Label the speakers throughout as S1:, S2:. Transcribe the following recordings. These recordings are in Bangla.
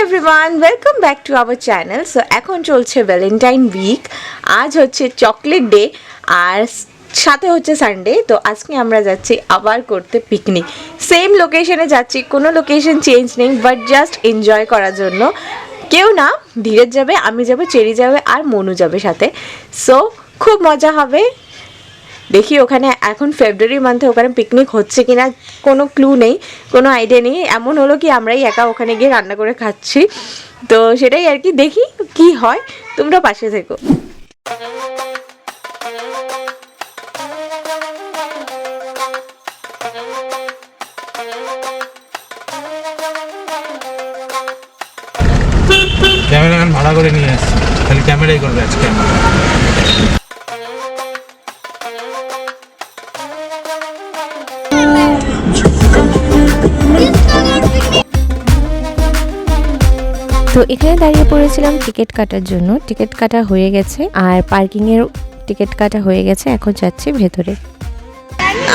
S1: Everyone, welcome back to our channel. So এখন চলছে ভ্যালেন্টাইন উইক। আজ হচ্ছে চকলেট ডে আর সাথে হচ্ছে সানডে। তো আজকে আমরা যাচ্ছি আবার করতে পিকনিক। সেম লোকেশনে যাচ্ছি, কোনো লোকেশন চেঞ্জ নেই, বাট জাস্ট এনজয় করার জন্য। কেউ না, ধীরজ যাবে, আমি যাবো, চেরি যাবে আর মনু যাবে সাথে। সো খুব মজা হবে। দেখি ওখানে এখন ফেব্রুয়ারি মান্থে ওখানে পিকনিক হচ্ছে কিনা কোনো ক্লু নেই, কোনো আইডিয়া নেই। এমন হলো কি আমরাই একা ওখানে গিয়ে রান্না করে খাচ্ছি। তো সেটাই আর কি, দেখি কি হয়, তোমরা পাশে থেকো।
S2: ক্যামেরাম্যান ভাড়া করে নিয়ে আসছি, খালি ক্যামেরাই করবে আজকে।
S3: তো এখানে দাঁড়িয়ে পড়েছিলাম টিকিট কাটার জন্য। টিকিট কাটা হয়ে গেছে আর পার্কিংয়ের টিকিট কাটা হয়ে গেছে। এখন যাচ্ছি ভেতরে।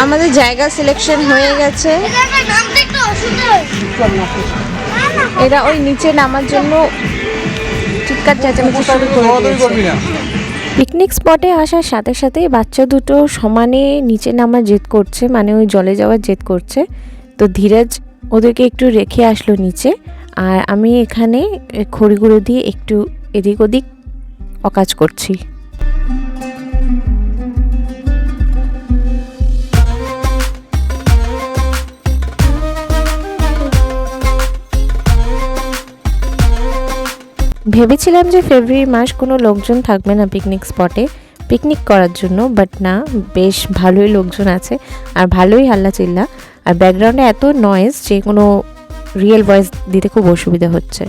S1: আমাদের জায়গা সিলেকশন হয়ে গেছে। এরা ওই নিচে নামার জন্য চিৎকার চেঁচামেচি শুরু করে দিয়েছে।
S3: পিকনিক স্পটে আসার সাথে সাথেই বাচ্চা দুটো সমানে নিচে নামার জেদ করছে, মানে ওই জলে যাওয়ার জেদ করছে। তো ধীরজ ওদেরকে একটু রেখে আসলো নিচে, আর আমি এখানে খড়িগুলো দিয়ে একটু এদিক ওদিক অকাজ করছি। ভেবেছিলাম যে ফেব্রুয়ারি মাস কোনো লোকজন থাকবে না পিকনিক স্পটে পিকনিক করার জন্য, বাট না, বেশ ভালোই লোকজন আছে আর ভালোই হাল্লা চিল্লা। আর ব্যাকগ্রাউন্ডে এত নয়েজ যে কোনো রিয়েল ভয়েস দিতে খুব অসুবিধা হচ্ছে।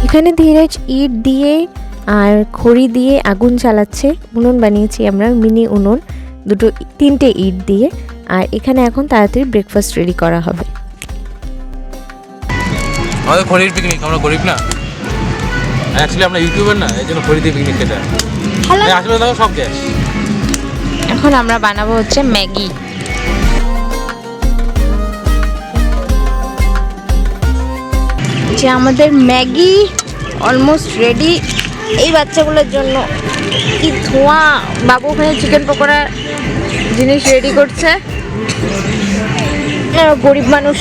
S3: এখানে ধীরজ ইট দিয়ে আর খড়ি দিয়ে আগুন চালাচ্ছে। উনুন বানিয়েছি আমরা, মিনি উনুন, তিনটে ইট দিয়ে। আর এখানে এখন তাড়াতাড়ি ব্রেকফাস্ট রেডি করা হবে।
S2: আমাদের খড়ির পিকনিক, আমরা গরিব না, অ্যাকচুয়ালি আমরা ইউটিউবার না, এই জন্য খড়ি দিয়ে পিকনিক খেতে হয়। আসলে দেখো সব গ্যাস।
S1: এখন আমরা বানাবো হচ্ছে ম্যাগি। যে আমাদের ম্যাগি অলমোস্ট রেডি। এই বাচ্চাগুলোর জন্য কি ধোঁয়া! বাবু ওখানে চিকেন পকোড়া জিনিস রেডি করছে। গরিব মানুষ,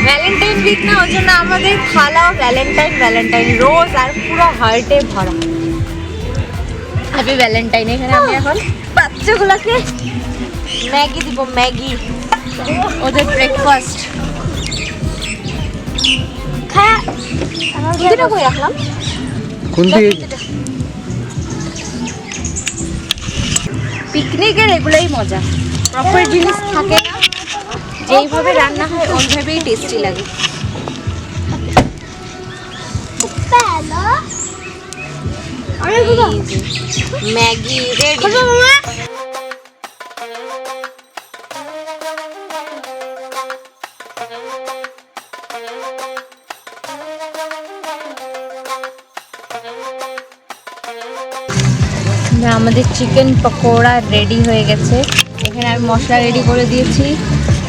S1: ভ্যালেন্টাইন উইক না, ওই জন্য আমাদের খালাও ভ্যালেন্টাইন রোজ আর পুরো হার্টে ভরা। Happy Valentine. এখানে আমি এখন বাচ্চাগুলোকে ম্যাগি দিব, ম্যাগি ওদের ব্রেকফাস্ট। রাখলাম পিকনিকের এগুলোই মজা। প্রপার জিনিস থাকে না, যেইভাবে রান্না হয় ওইভাবেই টেস্টি লাগে। Maggi ready. আমাদের চিকেন পকোড়া রেডি হয়ে গেছে। এখানে আমি মশলা রেডি করে দিয়েছি।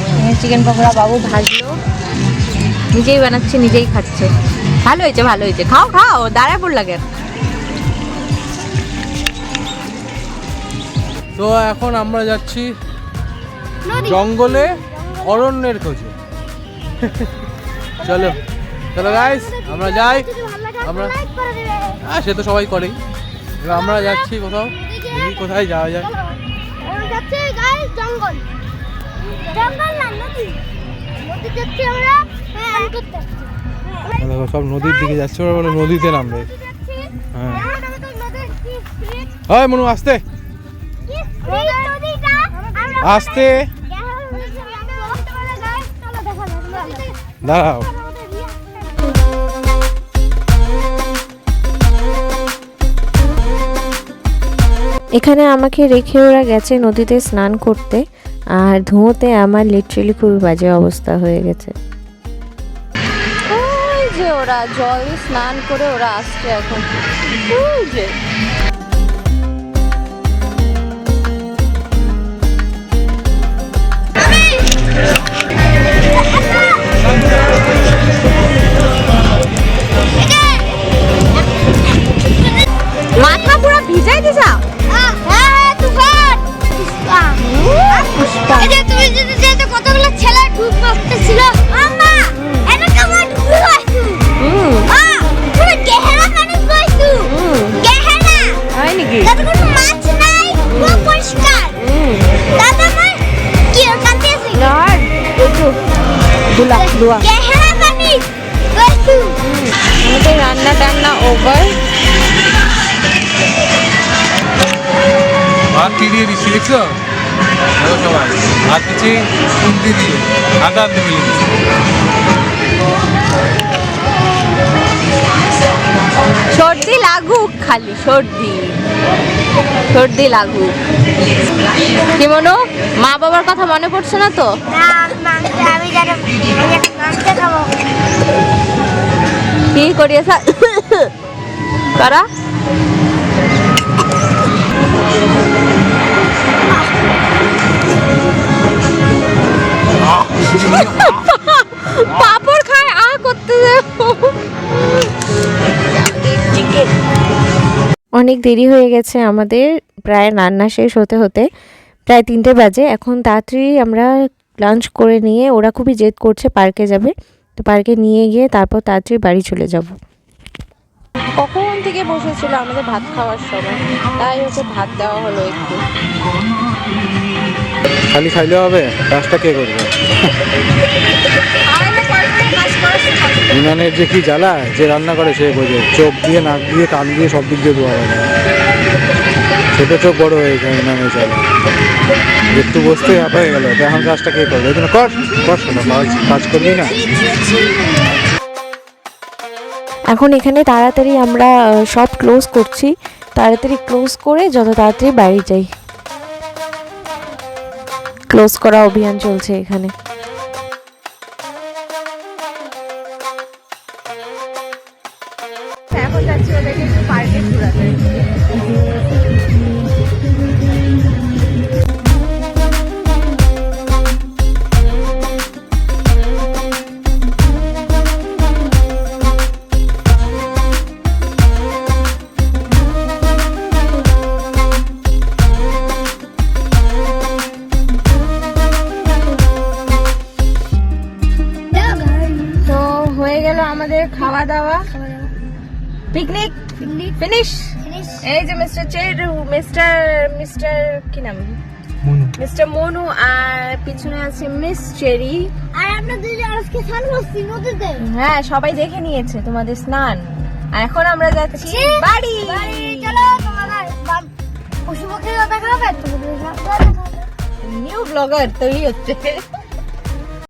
S1: এখানে চিকেন পকোড়া বাবু ভাজলো, নিজেই বানাচ্ছে, নিজেই খাচ্ছে। ভালো হয়েছে, ভালো হয়েছে। খাও খাও, দাঁড়ায় পড় লাগে।
S2: তো এখন আমরা যাচ্ছি জঙ্গলে, অরণ্যের খোঁজে। চলো চলো গাইস, আমরা যাই। আমরা সে তো সবাই করেই। এবার আমরা যাচ্ছি কোথাও, দেখি কোথায় যাওয়া যায়। দেখো সব নদীর দিকে যাচ্ছে, ওরা বলে নদীতে নামবে। হ্যাঁ, হয় মনু, আসতে আসতে, দাঁড়াও।
S3: এখানে আমাকে রেখে ওরা গেছে নদীতে স্নান করতে, আর ধুঁয়োতে আমার লিটারেলি খুবই বাজে অবস্থা হয়ে গেছে।
S1: ওই যে ওরা জল স্নান করে ওরা আসছে এখন। ওই যে
S4: যেতে যেতে কতগুলো ছেলে ডুব মারতেছিল আম্মা এটা কেমন ডুব মারছু মা পুরো গেহেরা পানি বইছু গেহেরা
S1: হয় নাকি
S4: তাতে কোনো মাছ নাই পুরো পরিষ্কার দাদা মা কি কাটতে আছে
S1: না একটু দুয়া
S4: গেহেরা পানি বইছু
S1: আমাদের রান্না টান্না ওভার।
S2: ভাত কি দিয়ে দিচ্ছি দেখছো দেখো সবাই ভাত দিচ্ছি খুন্তি দিয়ে আদা আনতে মিলে দিচ্ছি
S1: সর্দি লাগুক খালি সর্দি লাগুক কি মনো মা বাবার কথা মনে পড়ছে না তো?
S4: না আমি জানি মাংস খাবো
S1: কি করিয়েছ তারা পাপড় খায় করতে
S3: অনেক দেরি হয়ে গেছে আমাদের, প্রায় রান্না শেষ হতে হতে প্রায় 3টে বাজে। এখন তাড়াতাড়ি আমরা লাঞ্চ করে নিয়ে, ওরা খুবই জেদ করছে পার্কে যাবে, তো পার্কে নিয়ে গিয়ে তারপর তাড়াতাড়ি বাড়ি চলে যাব।
S1: কখন থেকে বসেছিল আমাদের ভাত খাওয়ার সময়, তাই ওকে ভাত দেওয়া হলো একটু।
S2: খালি খাইলে হবে, কাজটা কে করবে? বিমানের যে কি জ্বালা, যে রান্না করে সে বোঝে। চোখ দিয়ে, নাক দিয়ে, কান দিয়ে সব দিক দিয়ে ধোয়া হয় না। ছোট চোখ বড় হয়ে যায় বিমানের জ্বালা। একটু বসতে হয়ে গেল, তো এখন কাজটা কে করবে? এই জন্য কর শোনো, কাজ করবি না।
S3: এখন এখানে তাড়াতাড়ি আমরা সব ক্লোজ করছি, তাড়াতাড়ি ক্লোজ করে যত তাড়াতাড়ি বাড়ি যাই। ক্লোজ করা অভিযান চলছে এখানে।
S1: এখন যাচ্ছি ওদেরকে একটু পার্কে ঘোরাতে। তো হয়ে গেল আমাদের খাওয়া দাওয়া, পিকনিক ফিনিশ। এই যে মিস্টার চেরু, মিস্টার কি নাম, মিস্টার মনু, আর পিছনে আছে মিস চেরি।
S4: আর আমরা দুজন আজকে স্নান করছি নদীতে
S1: হ্যাঁ, সবাই দেখে নিয়েছে তোমাদের স্নান। আর এখন আমরা যাচ্ছি বাড়ি।
S4: চলো তোমাদের পশু পক্ষী দেখা হবে, তোমাদের
S1: নিউ ব্লগার তৈরি হচ্ছে।